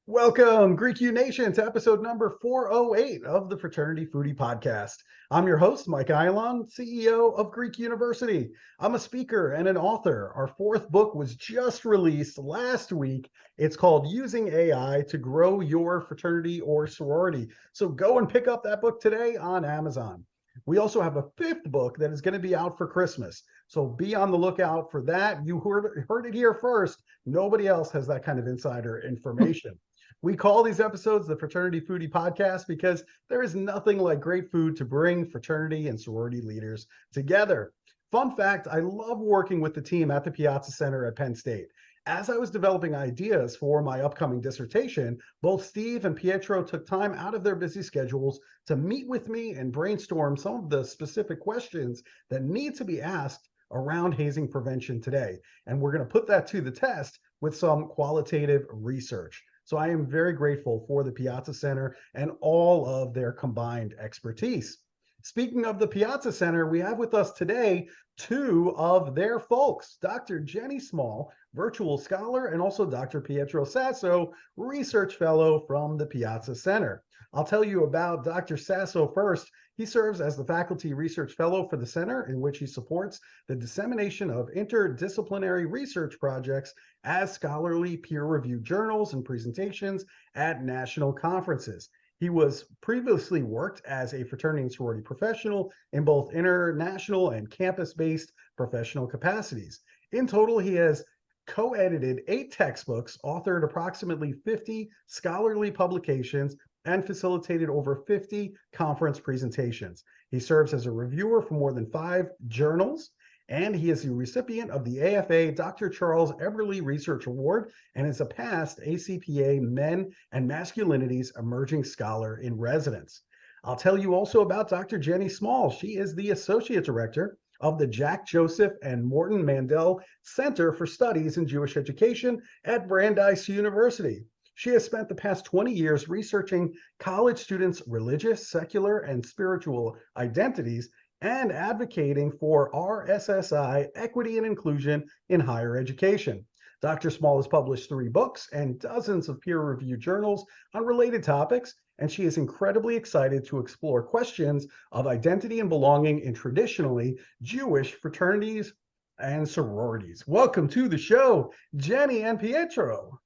Welcome, Greek U Nation, to episode number 408 of the Fraternity Foodie Podcast. I'm your host, Mike Eilon, CEO of Greek University. I'm a speaker and an author. Our fourth book was just released last week. It's called Using AI to Grow Your Fraternity or Sorority. So go and pick up that book today on Amazon. We also have a fifth book that is going to be out for Christmas. So be on the lookout for that. You heard it here first. Nobody else has that kind of insider information. We call these episodes the Fraternity Foodie Podcast because there is nothing like great food to bring fraternity and sorority leaders together. Fun fact, I love working with the team at the Piazza Center at Penn State. As I was developing ideas for my upcoming dissertation, both Steve and Pietro took time out of their busy schedules to meet with me and brainstorm some of the specific questions that need to be asked around hazing prevention today. And we're going to put that to the test with some qualitative research. So I am very grateful for the Piazza Center and all of their combined expertise. Speaking of the Piazza Center, we have with us today two of their folks, Dr. Jenny Small, virtual scholar, and also Dr. Pietro Sasso, research fellow from the Piazza Center. I'll tell you about Dr. Sasso first. He serves as the faculty research fellow for the center, in which he supports the dissemination of interdisciplinary research projects as scholarly peer-reviewed journals and presentations at national conferences. He was previously worked as a fraternity and sorority professional in both international and campus-based professional capacities. In total, he has co-edited 8 textbooks, authored approximately 50 scholarly publications, and facilitated over 50 conference presentations. He serves as a reviewer for more than 5 journals, and he is the recipient of the AFA Dr. Charles Eberly Research Award and is a past ACPA Men and Masculinities Emerging Scholar in Residence. I'll tell you also about Dr. Jenny Small. She is the Associate Director of the Jack Joseph and Morton Mandel Center for Studies in Jewish Education at Brandeis University. She has spent the past 20 years researching college students' religious, secular, and spiritual identities and advocating for RSSI equity and inclusion in higher education. Dr. Small has published 3 books and dozens of peer-reviewed journals on related topics, and she is incredibly excited to explore questions of identity and belonging in traditionally Jewish fraternities and sororities. Welcome to the show, Jenny and Pietro.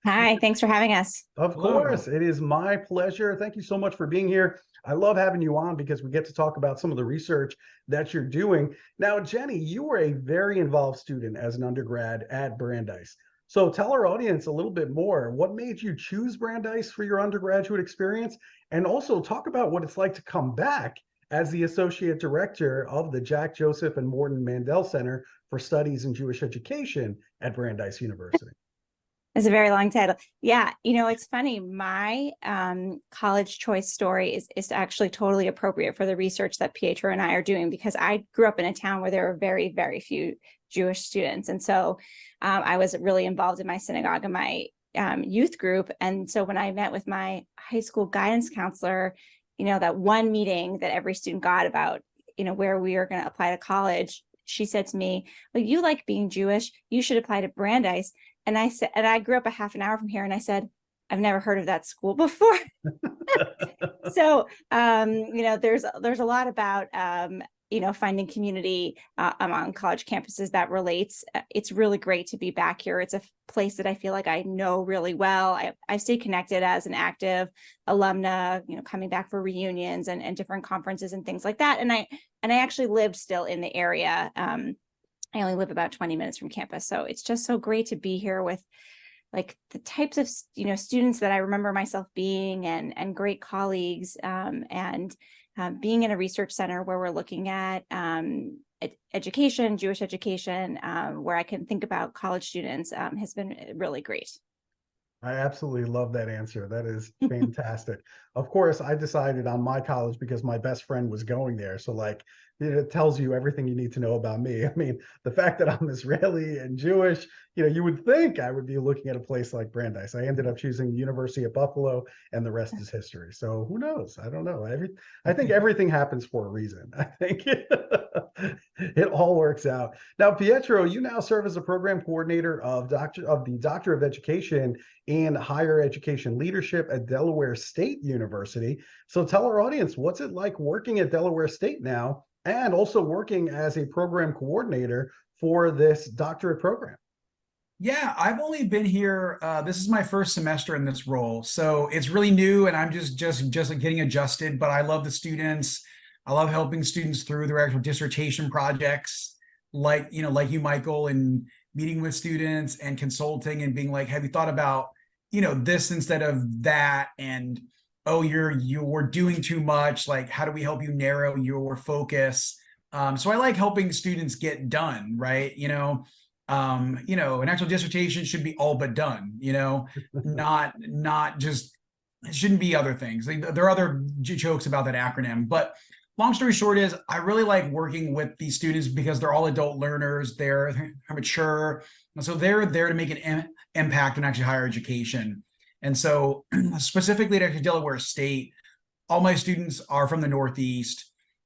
Hi, thanks for having us. Of course, it is my pleasure. Thank you so much for being here. I love having you on because we get to talk about some of the research that you're doing. Now, Jenny, you were a very involved student as an undergrad at Brandeis. So tell our audience a little bit more. What made you choose Brandeis for your undergraduate experience? And also talk about what it's like to come back as the Associate Director of the Jack Joseph and Morton Mandel Center for Studies in Jewish Education at Brandeis University. It's a very long title. Yeah, it's funny. My college choice story is actually totally appropriate for the research that Pietro and I are doing, because I grew up in a town where there were very, very few Jewish students. And so I was really involved in my synagogue and my youth group. And so when I met with my high school guidance counselor, that one meeting that every student got about, where we were going to apply to college, she said to me, well, you like being Jewish, you should apply to Brandeis. And I said, and I grew up a half an hour from here, and I said, I've never heard of that school before. So, there's a lot about, finding community among college campuses that relates. It's really great to be back here. It's a place that I feel like I know really well. I stay connected as an active alumna, coming back for reunions and different conferences and things like that. And I actually live still in the area. I only live about 20 minutes from campus. So it's just so great to be here with like the types of, students that I remember myself being and great colleagues, and being in a research center where we're looking at education, Jewish education, where I can think about college students, has been really great. I absolutely love that answer. That is fantastic. Of course, I decided on my college because my best friend was going there. So like it tells you everything you need to know about me. I mean, the fact that I'm Israeli and Jewish, you would think I would be looking at a place like Brandeis. I ended up choosing the University of Buffalo, and the rest is history. So who knows? I don't know. I think everything happens for a reason. I think it all works out. Now, Pietro, you now serve as a program coordinator of the Doctor of Education in Higher Education Leadership at Delaware State University. So tell our audience, what's it like working at Delaware State now, and also working as a program coordinator for this doctorate program? Yeah, I've only been here. This is my first semester in this role, so it's really new, and I'm just like getting adjusted. But I love the students. I love helping students through their actual dissertation projects, like you, Michael, and meeting with students and consulting and being like, have you thought about this instead of that? And oh, you're doing too much. Like, how do we help you narrow your focus? So I like helping students get done, right? An actual dissertation should be all but done, not just, it shouldn't be other things. There are other jokes about that acronym, but long story short is I really like working with these students because they're all adult learners. They're mature. And so they're there to make an impact on actually higher education. And so specifically at actually Delaware State, all my students are from the Northeast.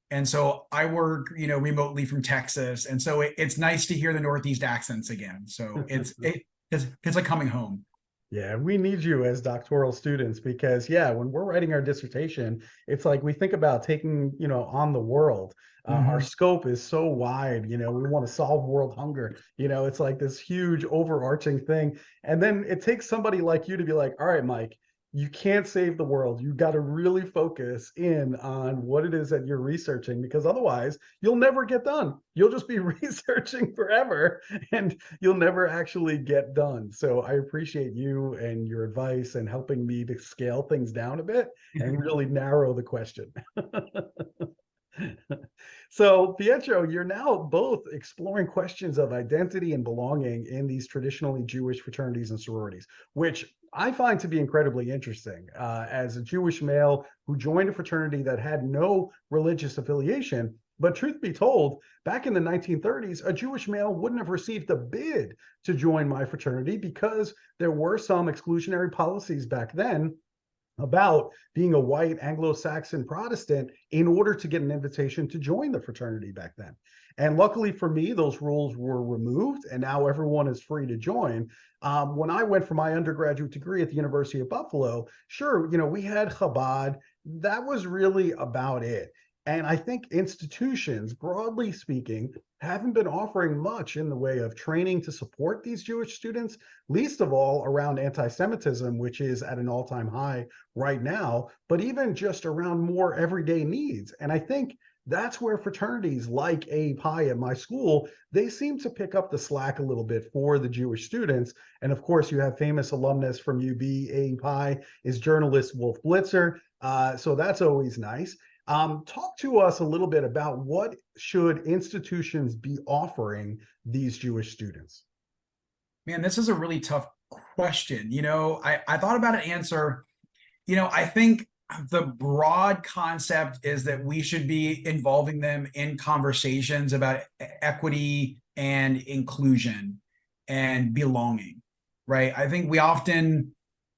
And so I work, remotely from Texas. And so it's nice to hear the Northeast accents again. So it's like coming home. Yeah, we need you as doctoral students because, when we're writing our dissertation, it's like we think about taking, on the world. Our scope is so wide, we want to solve world hunger. It's like this huge overarching thing. And then it takes somebody like you to be like, all right, Mike, you can't save the world. You got to really focus in on what it is that you're researching, because otherwise you'll never get done. You'll just be researching forever and you'll never actually get done. So I appreciate you and your advice and helping me to scale things down a bit and really narrow the question. So, Pietro, you're now both exploring questions of identity and belonging in these traditionally Jewish fraternities and sororities, which I find to be incredibly interesting. As a Jewish male who joined a fraternity that had no religious affiliation, but truth be told, back in the 1930s, a Jewish male wouldn't have received a bid to join my fraternity because there were some exclusionary policies back then about being a white Anglo-Saxon Protestant in order to get an invitation to join the fraternity back then. And luckily for me, those rules were removed and now everyone is free to join. When I went for my undergraduate degree at the University of Buffalo, sure, we had Chabad. That was really about it. And I think institutions, broadly speaking, haven't been offering much in the way of training to support these Jewish students, least of all around anti-Semitism, which is at an all-time high right now, but even just around more everyday needs. And I think that's where fraternities like API at my school, they seem to pick up the slack a little bit for the Jewish students. And of course, you have famous alumnus from UB, API is journalist Wolf Blitzer. So that's always nice. Talk to us a little bit about what should institutions be offering these Jewish students? Man, this is a really tough question. I thought about an answer. I think the broad concept is that we should be involving them in conversations about equity and inclusion and belonging, right? I think we often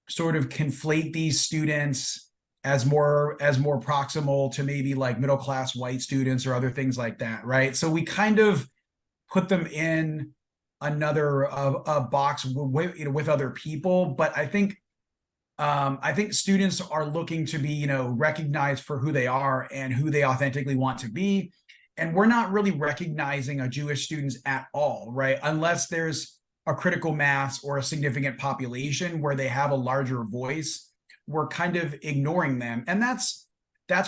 sort of conflate these students as more proximal to maybe like middle-class white students or other things like that, right? So we kind of put them in another a box with other people. But I think students are looking to be recognized for who they are and who they authentically want to be, and we're not really recognizing a Jewish students at all, right? Unless there's a critical mass or a significant population where they have a larger voice, we're kind of ignoring them. And that's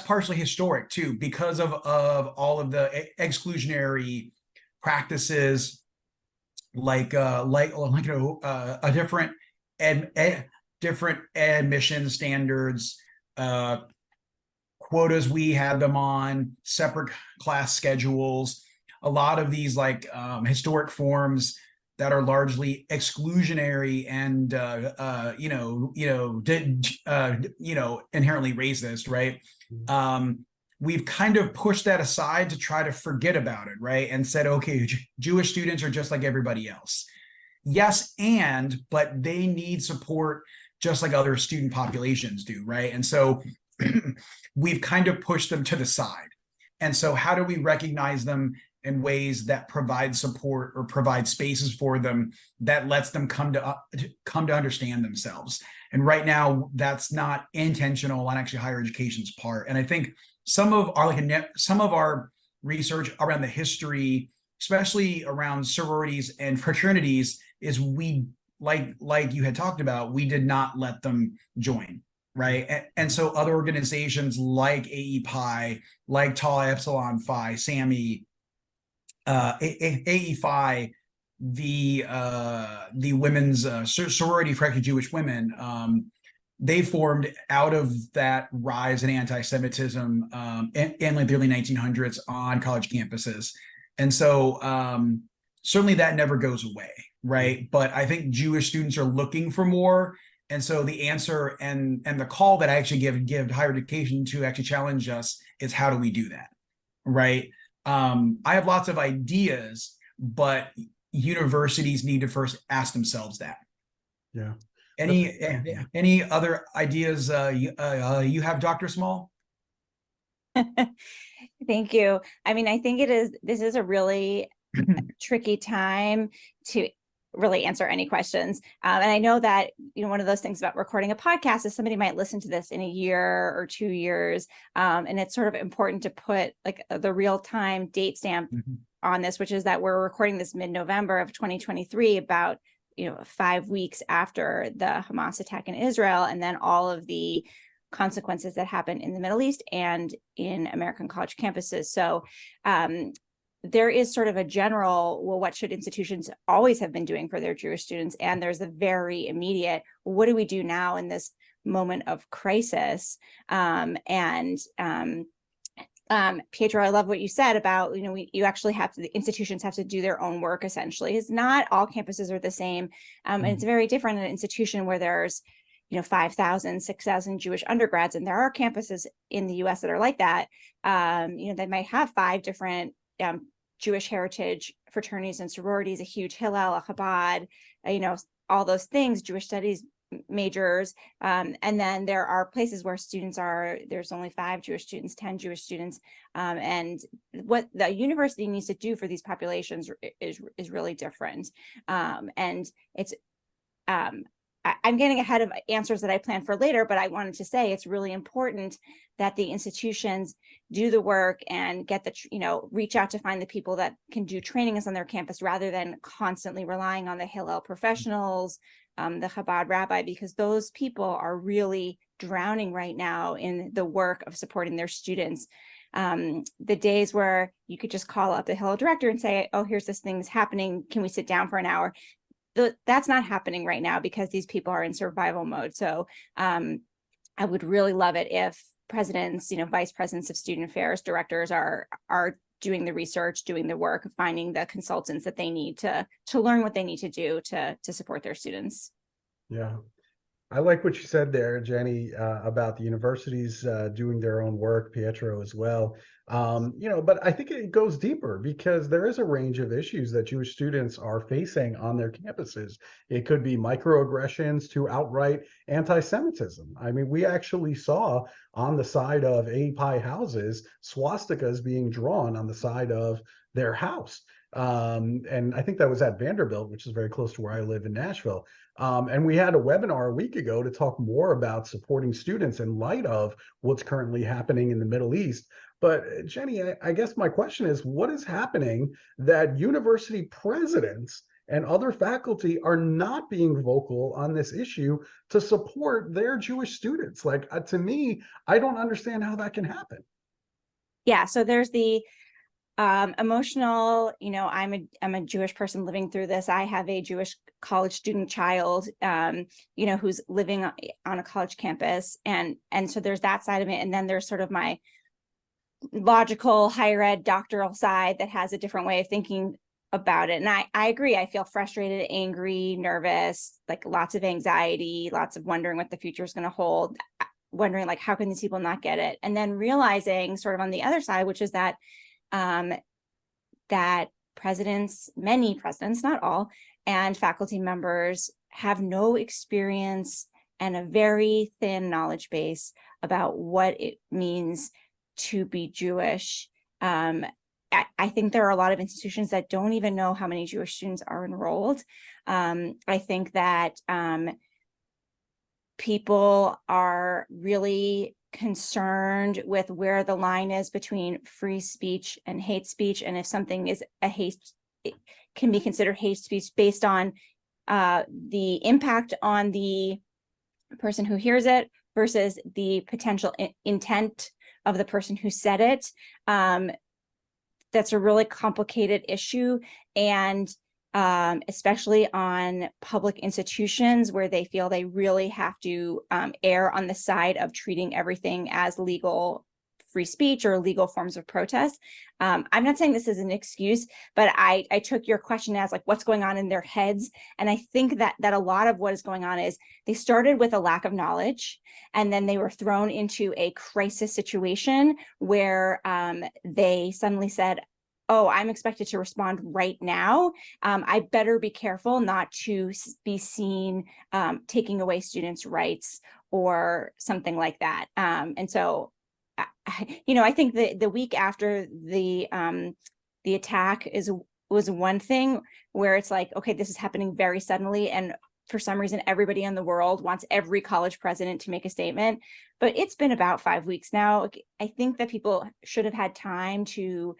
partially historic too, because of all of the exclusionary practices, like a different admission standards, quotas we had them on, separate class schedules, a lot of these historic forms that are largely exclusionary and inherently racist, right? we've kind of pushed that aside to try to forget about it, right? And said, okay, Jewish students are just like everybody else. Yes, but they need support just like other student populations do, right? And so we've kind of pushed them to the side. And so how do we recognize them in ways that provide support or provide spaces for them that lets them come to understand themselves? And right now, that's not intentional on actually higher education's part. And I think some of our research around the history, especially around sororities and fraternities, is we like you had talked about, we did not let them join, right? And so other organizations like AEPi, like Tau Epsilon Phi, SAMI, AEPhi, the women's sorority for actually Jewish women, they formed out of that rise in anti-Semitism in like the early 1900s on college campuses. And so certainly that never goes away, right? But I think Jewish students are looking for more. And so the answer and the call that I actually give higher education to actually challenge us is, how do we do that, right? I have lots of ideas, but universities need to first ask themselves that. Yeah. Any other ideas you have, Dr. Small? Thank you. I mean, I think this is a really tricky time to really answer any questions. And I know that, one of those things about recording a podcast is somebody might listen to this in a year or 2 years. And it's sort of important to put like the real time date stamp on this, which is that we're recording this mid-November of 2023, about 5 weeks after the Hamas attack in Israel, and then all of the consequences that happen in the Middle East and in American college campuses. So there is sort of a general, well, what should institutions always have been doing for their Jewish students? And there's a very immediate, what do we do now in this moment of crisis? Pietro, I love what you said about, you actually have to, the institutions have to do their own work, essentially. It's not all campuses are the same. And it's very different in an institution where there's, 5,000, 6,000 Jewish undergrads. And there are campuses in the US that are like that. They might have 5 different Jewish heritage fraternities and sororities, a huge Hillel, a Chabad, all those things, Jewish studies majors. And then there are places where there's only 5 Jewish students, 10 Jewish students. And what the university needs to do for these populations is really different. And it's, I'm getting ahead of answers that I planned for later, but I wanted to say it's really important that the institutions do the work and get reach out to find the people that can do trainings on their campus, rather than constantly relying on the Hillel professionals, the Chabad rabbi, because those people are really drowning right now in the work of supporting their students. The days where you could just call up the Hillel director and say, oh, here's this thing's happening, can we sit down for an hour? That's not happening right now because these people are in survival mode. So I would really love it if presidents, vice presidents of student affairs, directors are doing the research, doing the work, finding the consultants that they need to learn what they need to do to support their students. Yeah. I like what you said there, Jenny, about the universities doing their own work, Pietro as well. But I think it goes deeper, because there is a range of issues that Jewish students are facing on their campuses. It could be microaggressions to outright anti-Semitism. I mean, we actually saw on the side of API houses, swastikas being drawn on the side of their house. And I think that was at Vanderbilt, which is very close to where I live in Nashville. And we had a webinar a week ago to talk more about supporting students in light of what's currently happening in the Middle East. But Jenny, I guess my question is, what is happening that university presidents and other faculty are not being vocal on this issue to support their Jewish students? Like, to me, I don't understand how that can happen. Yeah, so there's the emotional, I'm a Jewish person living through this. I have a Jewish college student child, who's living on a college campus. And so there's that side of it. And then there's sort of my logical higher ed doctoral side that has a different way of thinking about it. And I agree. I feel frustrated, angry, nervous, like lots of anxiety, lots of wondering what the future is going to hold. wondering like, how can these people not get it? And then realizing sort of on the other side, which is that that many presidents, not all, and faculty members have no experience and a very thin knowledge base about what it means to be Jewish. I think there are a lot of institutions that don't even know how many Jewish students are enrolled. I think that people are really concerned with where the line is between free speech and hate speech, and if something is it can be considered hate speech based on the impact on the person who hears it versus the potential intent of the person who said it. That's a really complicated issue, and especially on public institutions where they feel they really have to err on the side of treating everything as legal free speech or legal forms of protest. I'm not saying this is an excuse, but I took your question as like what's going on in their heads. And I think that a lot of what is going on is they started with a lack of knowledge, and then they were thrown into a crisis situation where they suddenly said, oh, I'm expected to respond right now. I better be careful not to be seen taking away students' rights or something like that. And so, I think the week after the attack was one thing where it's like, okay, this is happening very suddenly, and for some reason, everybody in the world wants every college president to make a statement. But it's been about 5 weeks now. I think that people should have had time to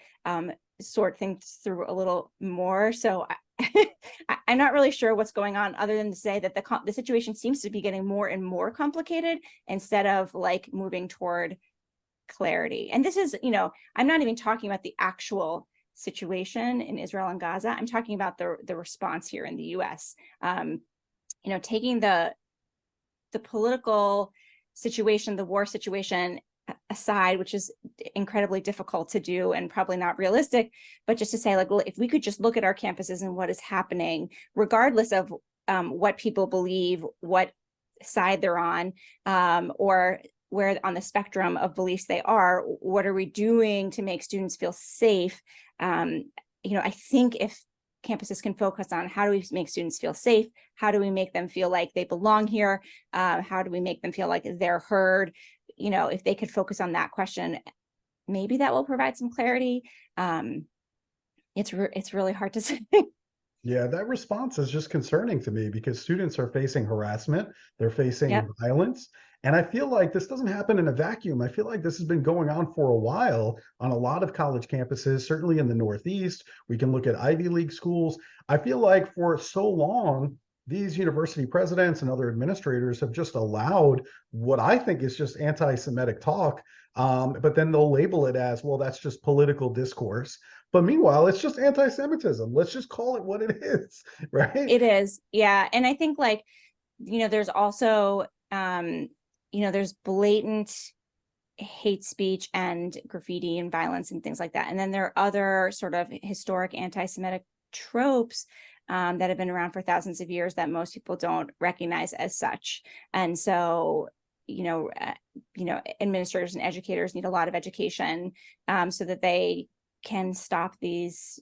sort things through a little more. So I'm not really sure what's going on, other than to say that the situation seems to be getting more and more complicated instead of like moving toward clarity. And this is, I'm not even talking about the actual situation in Israel and Gaza. I'm talking about the response here in the US. Taking the political situation, the war situation aside, which is incredibly difficult to do and probably not realistic, but just to say, like, well, if we could just look at our campuses and what is happening, regardless of what people believe, what side they're on, or where on the spectrum of beliefs they are, what are we doing to make students feel safe? I think if campuses can focus on how do we make students feel safe, how do we make them feel like they belong here, how do we make them feel like they're heard, if they could focus on that question, maybe that will provide some clarity. It's really hard to say. Yeah, that response is just concerning to me because students are facing harassment, they're facing Yep. violence. And I feel like this doesn't happen in a vacuum. I feel like this has been going on for a while on a lot of college campuses, certainly in the Northeast. We can look at Ivy League schools. I feel like for so long, these university presidents and other administrators have just allowed what I think is just anti-Semitic talk. But then they'll label it as, well, that's just political discourse. But meanwhile, it's just anti-Semitism. Let's just call it what it is, right? It is. Yeah. And I think there's also, there's blatant hate speech and graffiti and violence and things like that. And then there are other sort of historic anti-Semitic tropes that have been around for thousands of years that most people don't recognize as such. And so, administrators and educators need a lot of education so that they can stop these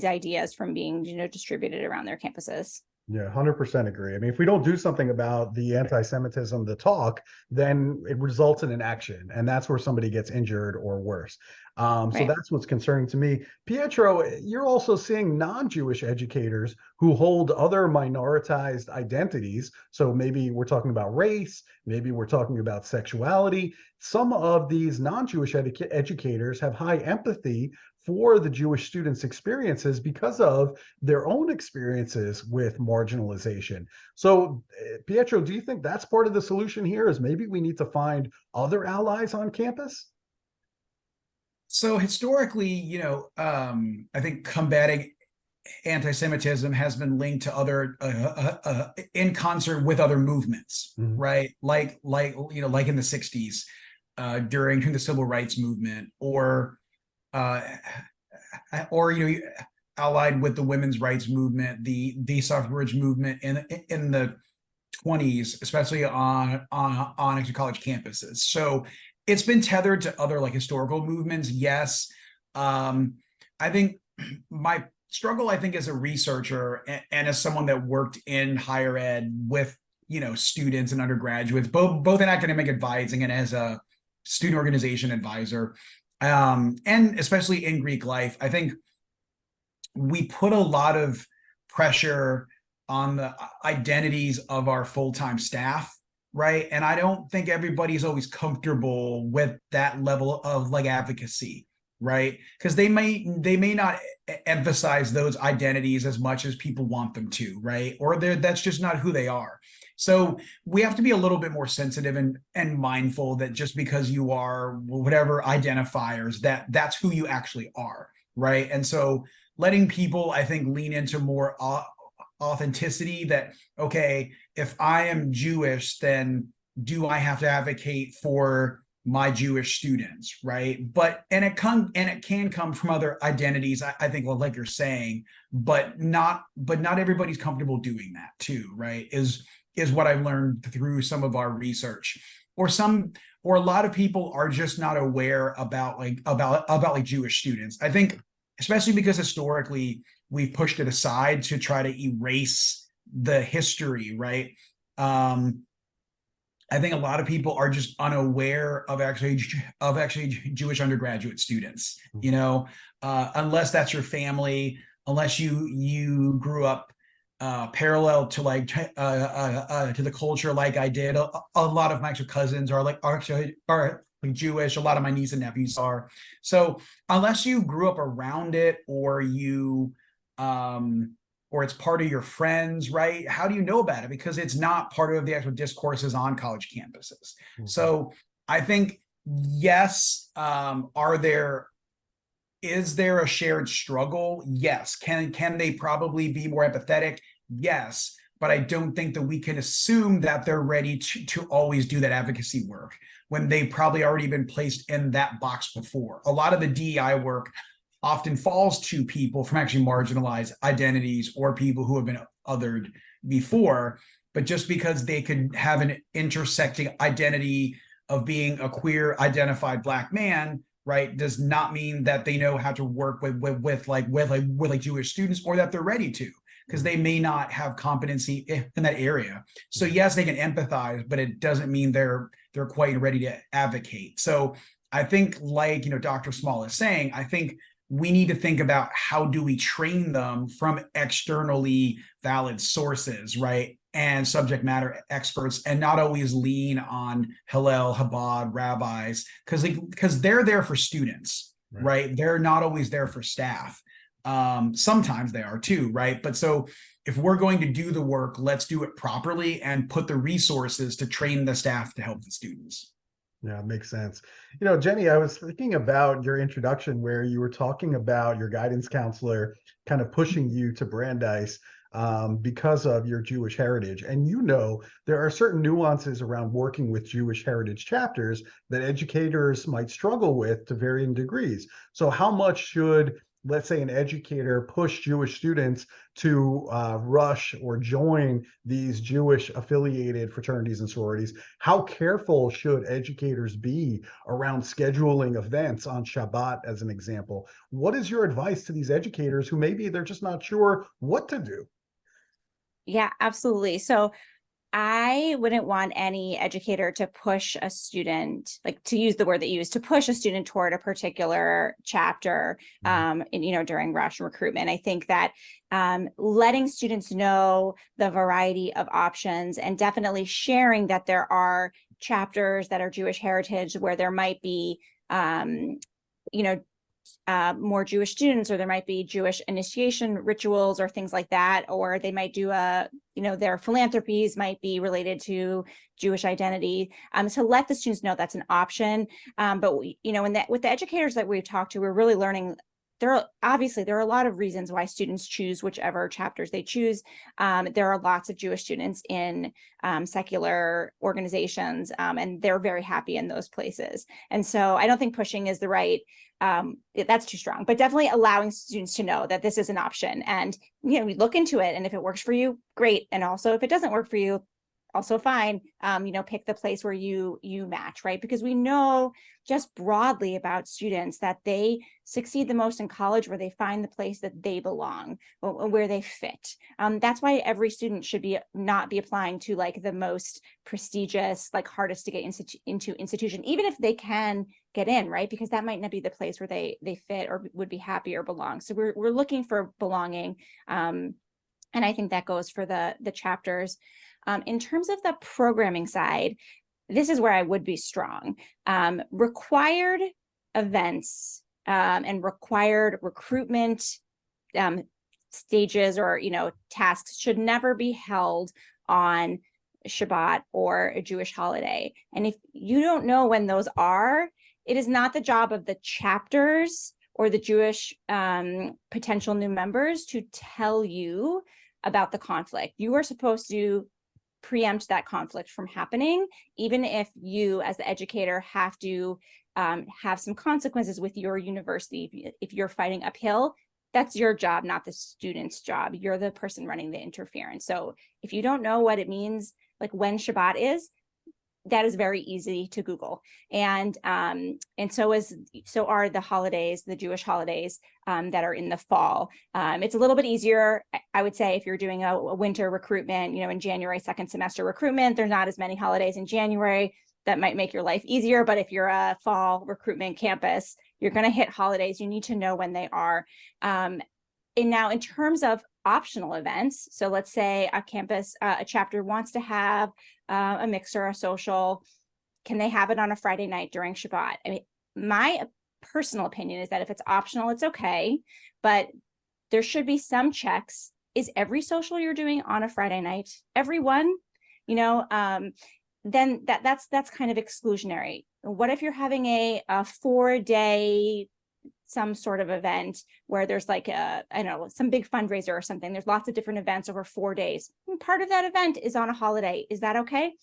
ideas from being, distributed around their campuses. Yeah, 100% agree. I mean, if we don't do something about the anti-Semitism, the talk, then it results in an action, and that's where somebody gets injured or worse. So Right. that's what's concerning to me. Pietro, you're also seeing non-Jewish educators who hold other minoritized identities. So maybe we're talking about race, maybe we're talking about sexuality. Some of these non-Jewish educators have high empathy for the Jewish students' experiences because of their own experiences with marginalization. So, Pietro, do you think that's part of the solution here? Is maybe we need to find other allies on campus? So historically, I think combating anti-Semitism has been linked to other in concert with other movements, right? Like in the 60s during the civil rights movement, or allied with the women's rights movement, the suffrage movement in the 20s, especially on actually college campuses. So it's been tethered to other like historical movements. Yes. I think my struggle, I think, as a researcher and as someone that worked in higher ed with, students and undergraduates, both in academic advising and as a student organization advisor, and especially in Greek life, I think we put a lot of pressure on the identities of our full-time staff, right? And I don't think everybody's always comfortable with that level of like advocacy, right? Because they may not emphasize those identities as much as people want them to, right? Or that's just not who they are. So we have to be a little bit more sensitive and mindful that just because you are whatever identifiers, that's who you actually are, right? And so letting people, I think, lean into more authenticity that, okay, if I am Jewish, then do I have to advocate for my Jewish students, right? And it can come from other identities, I think, well, like you're saying, but not everybody's comfortable doing that too, right? Is what I've learned through some of our research, or a lot of people are just not aware about Jewish students. I think, especially because historically we've pushed it aside to try to erase the history, right? I think a lot of people are just unaware of actually Jewish undergraduate students, unless that's your family, unless you grew up parallel to to the culture like I did. A lot of my actual cousins are Jewish. A lot of my nieces and nephews are. So unless you grew up around it, or or it's part of your friends, right? How do you know about it? Because it's not part of the actual discourses on college campuses. Mm-hmm. So I think, yes, is there a shared struggle? Yes. Can they probably be more empathetic? Yes. But I don't think that we can assume that they're ready to always do that advocacy work when they've probably already been placed in that box before. A lot of the DEI work often falls to people from actually marginalized identities or people who have been othered before, but just because they could have an intersecting identity of being a queer identified Black man, right, does not mean that they know how to work with Jewish students, or that they're ready to, because they may not have competency in that area. So yes, they can empathize, but it doesn't mean they're quite ready to advocate. So I think, like Dr. Small is saying, I think we need to think about how do we train them from externally valid sources, right? And subject matter experts, and not always lean on Hillel, Chabad, rabbis, because they're there for students, right? They're not always there for staff. Sometimes they are too, right? But so if we're going to do the work, let's do it properly and put the resources to train the staff to help the students. Yeah, it makes sense. Jenny, I was thinking about your introduction where you were talking about your guidance counselor kind of pushing you to Brandeis because of your Jewish heritage. And there are certain nuances around working with Jewish heritage chapters that educators might struggle with to varying degrees. So how much should, let's say, an educator push Jewish students to rush or join these Jewish affiliated fraternities and sororities? How careful should educators be around scheduling events on Shabbat, as an example? What is your advice to these educators who maybe they're just not sure what to do? Yeah, absolutely. So I wouldn't want any educator to push a student, like, to use the word that you used, to push a student toward a particular chapter, during rush recruitment. I think that letting students know the variety of options, and definitely sharing that there are chapters that are Jewish heritage where there might be, more Jewish students, or there might be Jewish initiation rituals or things like that, or they might do their philanthropies might be related to Jewish identity. To let the students know that's an option. But with the educators that we've talked to, we're really learning there are a lot of reasons why students choose whichever chapters they choose. There are lots of Jewish students in secular organizations, and they're very happy in those places. And so I don't think pushing is the right, that's too strong, but definitely allowing students to know that this is an option, and we look into it, and if it works for you, great. And also, if it doesn't work for you, also fine. Pick the place where you match, right? Because we know just broadly about students that they succeed the most in college where they find the place that they belong, or where they fit. That's why every student should not be applying to like the most prestigious, like hardest to get into institution, even if they can get in, right? Because that might not be the place where they fit or would be happy or belong. So we're looking for belonging. And I think that goes for the chapters. In terms of the programming side, this is where I would be strong. Required events and required recruitment stages or, tasks should never be held on Shabbat or a Jewish holiday. And if you don't know when those are, it is not the job of the chapters or the Jewish potential new members to tell you about the conflict. You are supposed to preempt that conflict from happening, even if you as the educator have to have some consequences with your university. If you're fighting uphill, that's your job, not the student's job. You're the person running the interference. So if you don't know what it means, like when Shabbat is, that is very easy to Google. And so are the holidays, the Jewish holidays that are in the fall. It's a little bit easier, I would say, if you're doing a winter recruitment, in January, second semester recruitment, there's not as many holidays in January. That might make your life easier. But if you're a fall recruitment campus, you're going to hit holidays. You need to know when they are. And now in terms of optional events, so let's say a campus, a chapter wants to have a mixer, a social, can they have it on a Friday night during Shabbat? I mean, my personal opinion is that if it's optional, it's okay, but there should be some checks. Is every social you're doing on a Friday night? Everyone, then that's kind of exclusionary. What if you're having a 4-day some sort of event where there's like some big fundraiser or something? There's lots of different events over 4 days. And part of that event is on a holiday. Is that okay?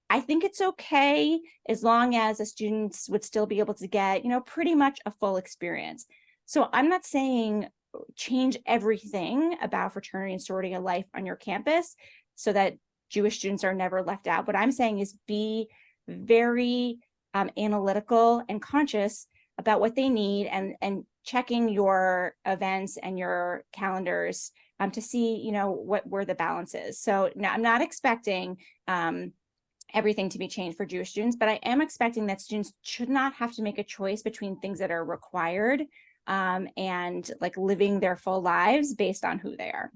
I think it's okay as long as the students would still be able to get, pretty much a full experience. So I'm not saying change everything about fraternity and sorority life on your campus so that Jewish students are never left out. What I'm saying is be very analytical and conscious about what they need and checking your events and your calendars to see, where the balance is. So now I'm not expecting everything to be changed for Jewish students, but I am expecting that students should not have to make a choice between things that are required and like living their full lives based on who they are.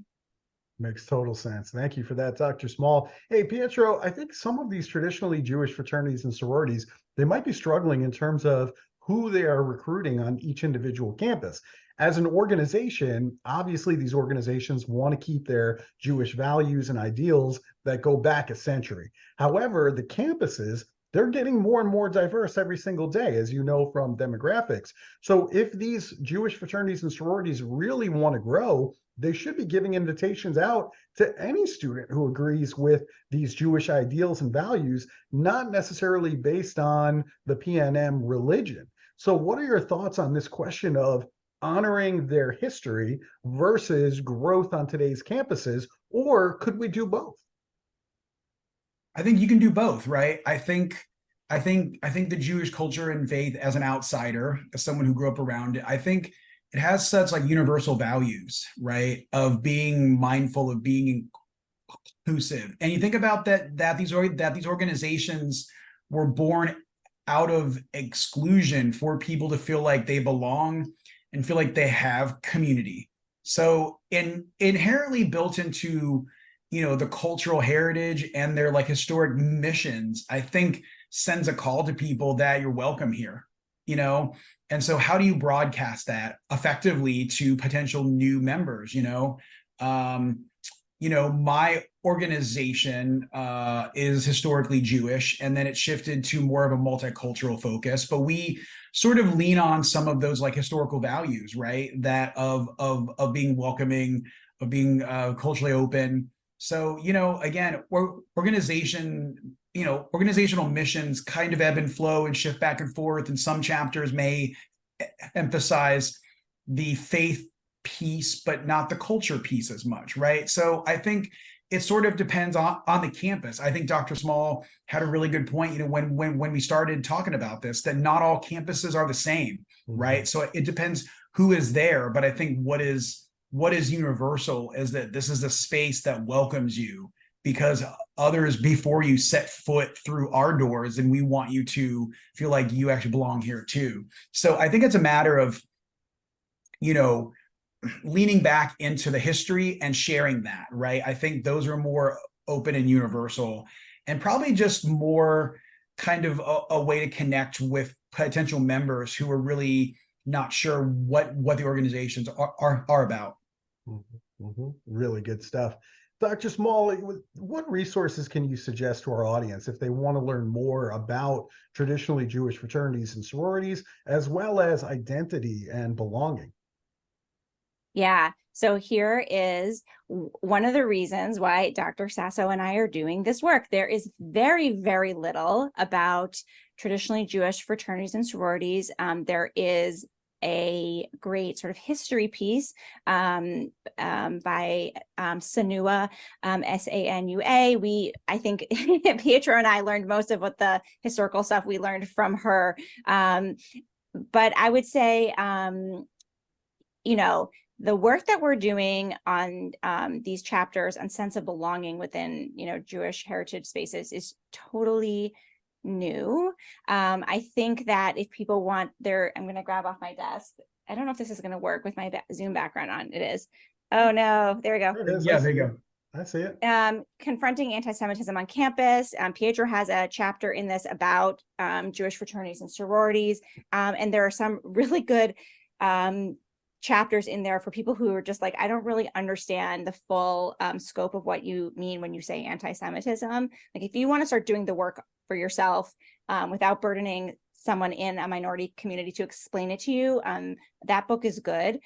Makes total sense. Thank you for that, Dr. Small. Hey, Pietro, I think some of these traditionally Jewish fraternities and sororities, they might be struggling in terms of who they are recruiting on each individual campus. As an organization, obviously these organizations want to keep their Jewish values and ideals that go back a century. However, the campuses, they're getting more and more diverse every single day, as you know from demographics. So if these Jewish fraternities and sororities really want to grow, they should be giving invitations out to any student who agrees with these Jewish ideals and values, not necessarily based on the PNM religion. So what are your thoughts on this question of honoring their history versus growth on today's campuses, or could we do both? I think you can do both, right? I think the Jewish culture and faith, as an outsider, as someone who grew up around it, I think it has such like universal values, right? Of being mindful, of being inclusive. And you think about that these organizations were born out of exclusion for people to feel like they belong and feel like they have community. So inherently built into, the cultural heritage and their like historic missions, I think sends a call to people that you're welcome here, And so how do you broadcast that effectively to potential new members? My organization is historically Jewish, and then it shifted to more of a multicultural focus, but we sort of lean on some of those like historical values, right? That of being welcoming, of being culturally open. So, again, organizational missions kind of ebb and flow and shift back and forth, and some chapters may emphasize the faith piece, but not the culture piece as much, right? So I think it sort of depends on the campus. I think Dr. Small had a really good point, when we started talking about this, that not all campuses are the same, right? So it depends who is there. But I think what is universal is that this is a space that welcomes you, because others before you set foot through our doors, and we want you to feel like you actually belong here too. So I think it's a matter of, leaning back into the history and sharing that, right? I think those are more open and universal, and probably just more kind of a way to connect with potential members who are really not sure what the organizations are about. Really good stuff. Dr. Small, what resources can you suggest to our audience if they want to learn more about traditionally Jewish fraternities and sororities, as well as identity and belonging? Yeah. So here is one of the reasons why Dr. Sasso and I are doing this work. There is very, very little about traditionally Jewish fraternities and sororities. There is a great sort of history piece by Sanua, Sanua. I think Pietro and I learned most of what the historical stuff we learned from her. But I would say, the work that we're doing on these chapters on sense of belonging within, Jewish heritage spaces is totally new. I think that if people want I'm going to grab off my desk. I don't know if this is going to work with my Zoom background on. It is. Oh no, there we go. There it is. Yeah, there you go. I see it. Confronting anti-Semitism on campus. Pietro has a chapter in this about Jewish fraternities and sororities. And there are some really good chapters in there for people who are just like, I don't really understand the full scope of what you mean when you say anti-Semitism. Like, if you want to start doing the work for yourself without burdening someone in a minority community to explain it to you, that book is good.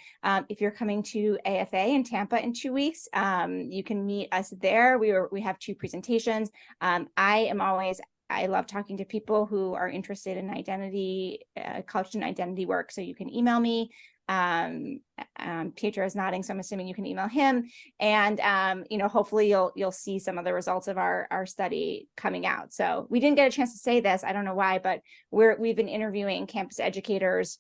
If you're coming to AFA in Tampa in 2 weeks, you can meet us there. We have 2 presentations. I love talking to people who are interested in identity, culture and identity work. So you can email me. Pietro is nodding, so I'm assuming you can email him, and hopefully you'll see some of the results of our study coming out. So we didn't get a chance to say this, I don't know why, but we've been interviewing campus educators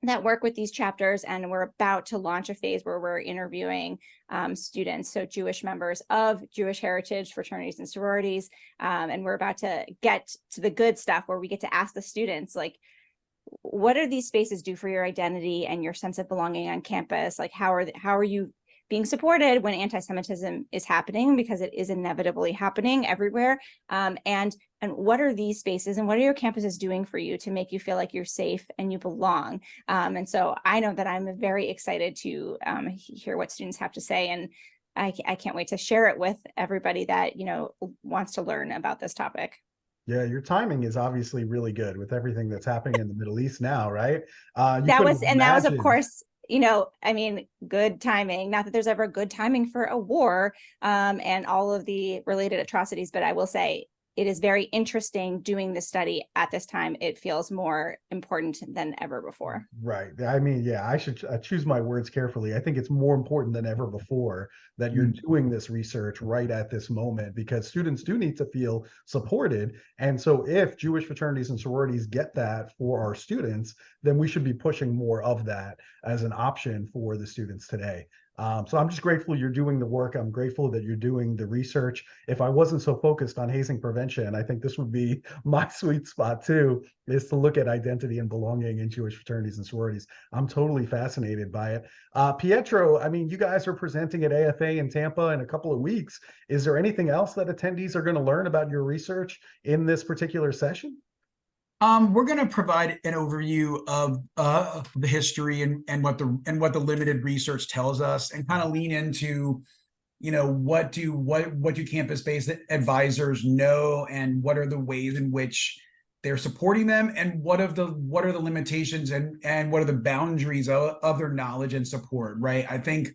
that work with these chapters, and we're about to launch a phase where we're interviewing students, so Jewish members of Jewish heritage fraternities and sororities, and we're about to get to the good stuff where we get to ask the students, like, what do these spaces do for your identity and your sense of belonging on campus? Like, how are you being supported when anti-Semitism is happening, because it is inevitably happening everywhere? And what are these spaces and what are your campuses doing for you to make you feel like you're safe and you belong? And so I know that I'm very excited to hear what students have to say, and I can't wait to share it with everybody that wants to learn about this topic. Yeah, your timing is obviously really good with everything that's happening in the Middle East now, right? That was, of course, good timing. Not that there's ever good timing for a war and all of the related atrocities, but I will say it is very interesting doing this study at this time. It feels more important than ever before. Right. I should choose my words carefully. I think it's more important than ever before that you're doing this research right at this moment, because students do need to feel supported. And so if Jewish fraternities and sororities get that for our students, then we should be pushing more of that as an option for the students today. So I'm just grateful you're doing the work. I'm grateful that you're doing the research. If I wasn't so focused on hazing prevention, I think this would be my sweet spot too, is to look at identity and belonging in Jewish fraternities and sororities. I'm totally fascinated by it. Pietro, you guys are presenting at AFA in Tampa in a couple of weeks. Is there anything else that attendees are going to learn about your research in this particular session? We're going to provide an overview of the history and what the limited research tells us, and kind of lean into, what do campus-based advisors know, and what are the ways in which they're supporting them, and what are the limitations and what are the boundaries of their knowledge and support, right? I think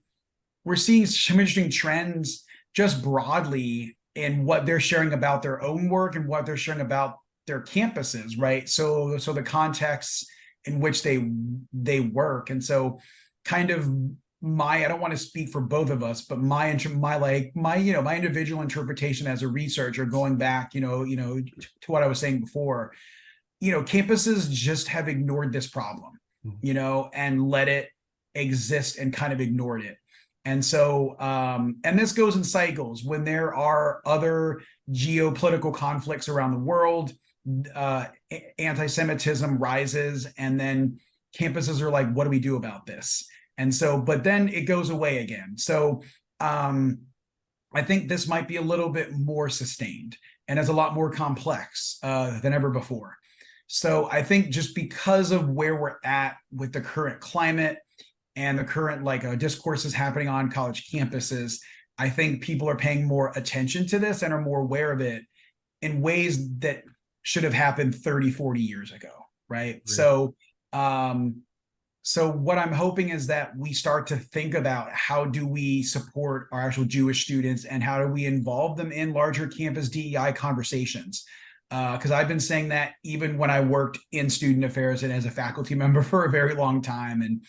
we're seeing some interesting trends just broadly in what they're sharing about their own work and what they're sharing about their campuses, right? So the contexts in which they work. And so kind of I don't want to speak for both of us, but my individual interpretation as a researcher, going back, to what I was saying before, campuses just have ignored this problem, and let it exist and kind of ignored it. And so, and this goes in cycles. When there are other geopolitical conflicts around the world, anti-Semitism rises, and then campuses are like, what do we do about this? And so, but then it goes away again. So I think this might be a little bit more sustained and is a lot more complex than ever before. So I think just because of where we're at with the current climate and the current discourses happening on college campuses, I think people are paying more attention to this and are more aware of it in ways that should have happened 30, 40 years ago, right? So what I'm hoping is that we start to think about how do we support our actual Jewish students and how do we involve them in larger campus DEI conversations. Because I've been saying that even when I worked in student affairs and as a faculty member for a very long time. And,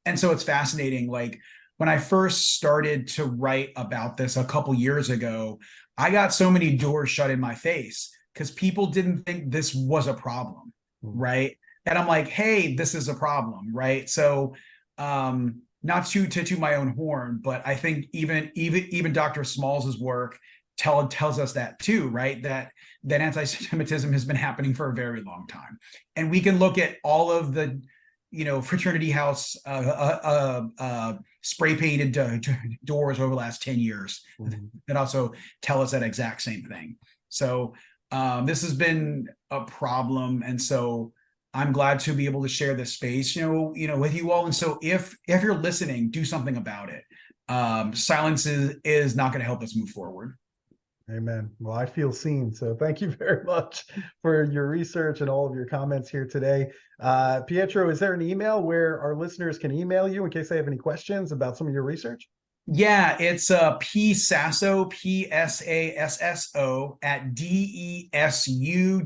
and so it's fascinating. Like when I first started to write about this a couple years ago, I got so many doors shut in my face because people didn't think this was a problem, right? And I'm like, hey, this is a problem, right? So not to my own horn, but I think even Dr. Smalls's work tells us that too, right? That anti-Semitism has been happening for a very long time. And we can look at all of the, fraternity house spray painted doors over the last 10 years that also tell us that exact same thing. So this has been a problem. And so I'm glad to be able to share this space, with you all. And so if you're listening, do something about it. Silence is not going to help us move forward. Amen. Well, I feel seen. So thank you very much for your research and all of your comments here today. Pietro, is there an email where our listeners can email you in case they have any questions about some of your research? Yeah, it's psasso, PSASSO at desu.edu,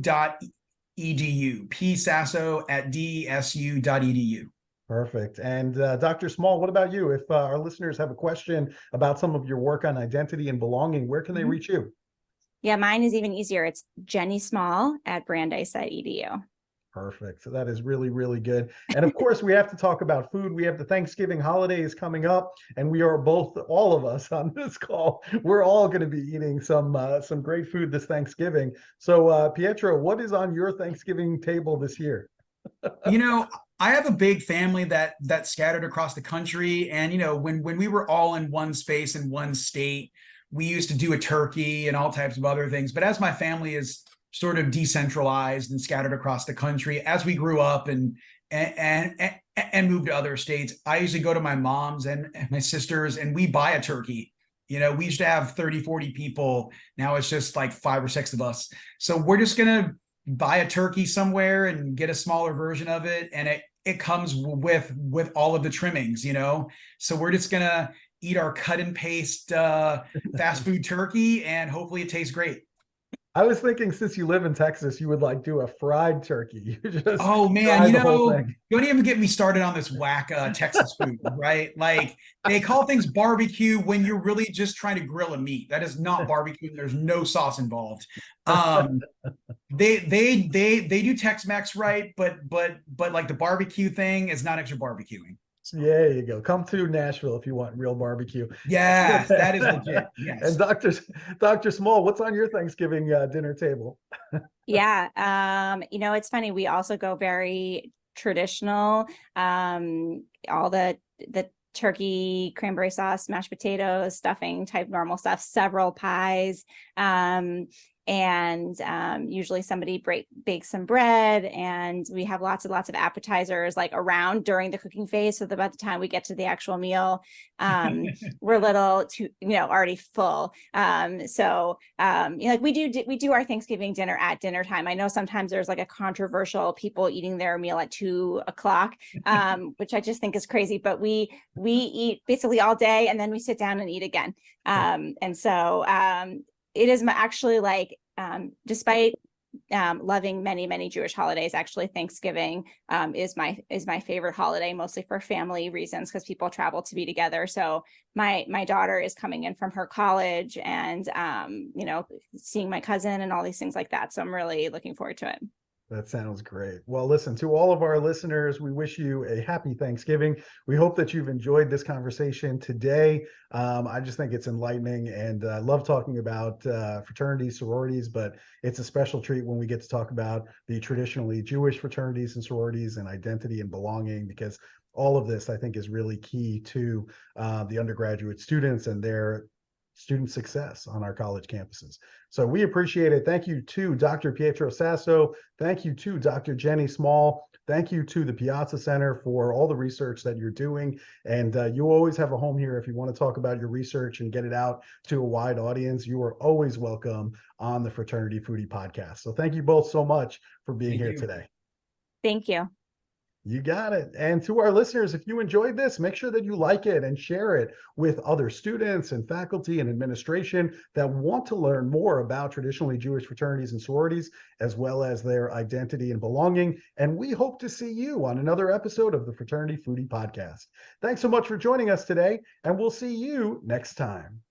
psasso at desu.edu. Perfect. And Dr. Small, what about you? If our listeners have a question about some of your work on identity and belonging, where can they reach you? Yeah, mine is even easier. It's Jenny Small at Brandeis.edu. Perfect. So that is really, really good. And of course, we have to talk about food. We have the Thanksgiving holidays coming up, and we are all of us on this call, we're all going to be eating some great food this Thanksgiving. So Pietro, what is on your Thanksgiving table this year? I have a big family that's scattered across the country. And, when we were all in one space in one state, we used to do a turkey and all types of other things. But as my family is sort of decentralized and scattered across the country, as we grew up and moved to other states, I usually go to my mom's and my sisters and we buy a turkey. We used to have 30, 40 people. Now it's just like 5 or 6 of us. So we're just going to buy a turkey somewhere and get a smaller version of it. And it comes with all of the trimmings, so we're just going to eat our cut and paste fast food turkey and hopefully it tastes great. I was thinking since you live in Texas, you would do a fried turkey. You just oh man, don't even get me started on this whack Texas food, right? Like they call things barbecue when you're really just trying to grill a meat. That is not barbecue. There's no sauce involved. They do Tex-Mex right, but like the barbecue thing is not actually barbecuing. So. There you go. Come to Nashville if you want real barbecue. Yes, that is legit. Yes. And Dr. Small, what's on your Thanksgiving dinner table? Yeah. It's funny. We also go very traditional. All the turkey, cranberry sauce, mashed potatoes, stuffing type normal stuff, several pies. And usually somebody bakes some bread, and we have lots and lots of appetizers around during the cooking phase. So that by the time we get to the actual meal, we're a little too, already full. We do our Thanksgiving dinner at dinner time. I know sometimes there's a controversial people eating their meal at 2:00, which I just think is crazy, but we eat basically all day and then we sit down and eat again. It is actually despite loving many Jewish holidays. Actually, Thanksgiving is my favorite holiday, mostly for family reasons, because people travel to be together. So my daughter is coming in from her college, and seeing my cousin and all these things like that. So I'm really looking forward to it. That sounds great. Well, listen, to all of our listeners, we wish you a happy Thanksgiving. We hope that you've enjoyed this conversation today. I just think it's enlightening, and I love talking about fraternities, sororities, but it's a special treat when we get to talk about the traditionally Jewish fraternities and sororities and identity and belonging, because all of this, I think, is really key to the undergraduate students and their student success on our college campuses. So we appreciate it. Thank you to Dr. Pietro Sasso. Thank you to Dr. Jenny Small. Thank you to the Piazza Center for all the research that you're doing. And you always have a home here if you want to talk about your research and get it out to a wide audience. You are always welcome on the Fraternity Foodie Podcast. So thank you both so much for being here today. Thank you. You got it. And to our listeners, if you enjoyed this, make sure that you like it and share it with other students and faculty and administration that want to learn more about traditionally Jewish fraternities and sororities, as well as their identity and belonging. And we hope to see you on another episode of the Fraternity Foodie Podcast. Thanks so much for joining us today, and we'll see you next time.